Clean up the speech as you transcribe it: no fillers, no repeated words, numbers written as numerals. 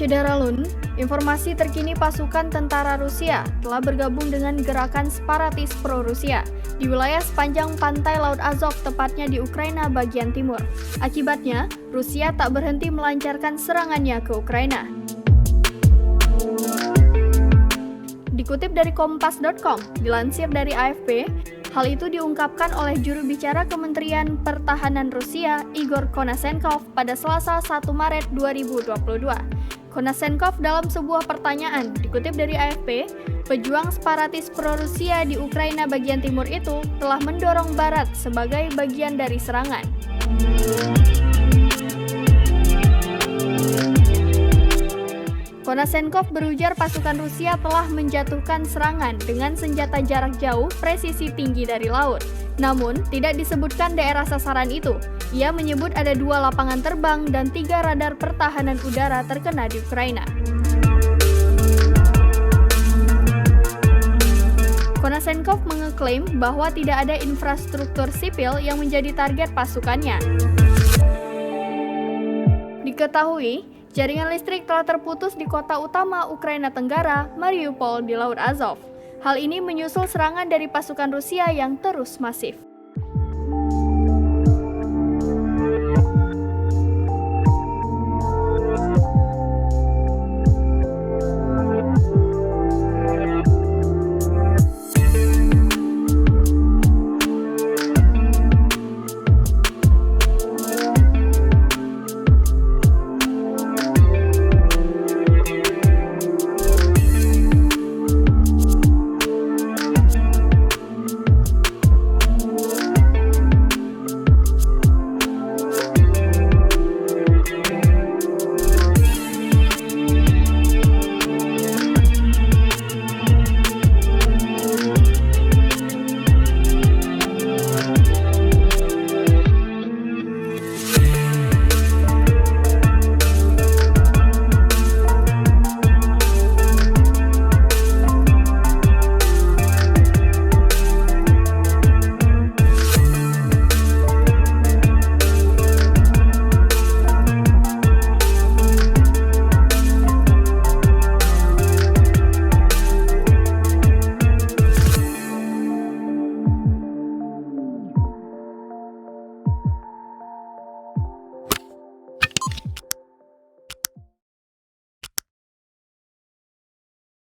Federalun, informasi terkini pasukan tentara Rusia telah bergabung dengan gerakan separatis pro-Rusia di wilayah sepanjang pantai Laut Azov, tepatnya di Ukraina bagian timur. Akibatnya, Rusia tak berhenti melancarkan serangannya ke Ukraina. Dikutip dari Kompas.com, dilansir dari AFP, hal itu diungkapkan oleh juru bicara Kementerian Pertahanan Rusia, Igor Konashenkov, pada Selasa 1 Maret 2022. Konashenkov dalam sebuah pertanyaan, dikutip dari AFP, pejuang separatis pro-Rusia di Ukraina bagian timur itu telah mendorong Barat sebagai bagian dari serangan. Konashenkov berujar pasukan Rusia telah menjatuhkan serangan dengan senjata jarak jauh presisi tinggi dari laut. Namun, tidak disebutkan daerah sasaran itu. Ia menyebut ada 2 lapangan terbang dan 3 radar pertahanan udara terkena di Ukraina. Konashenkov mengeklaim bahwa tidak ada infrastruktur sipil yang menjadi target pasukannya. Diketahui, jaringan listrik telah terputus di kota utama Ukraina Tenggara, Mariupol di Laut Azov. Hal ini menyusul serangan dari pasukan Rusia yang terus masif.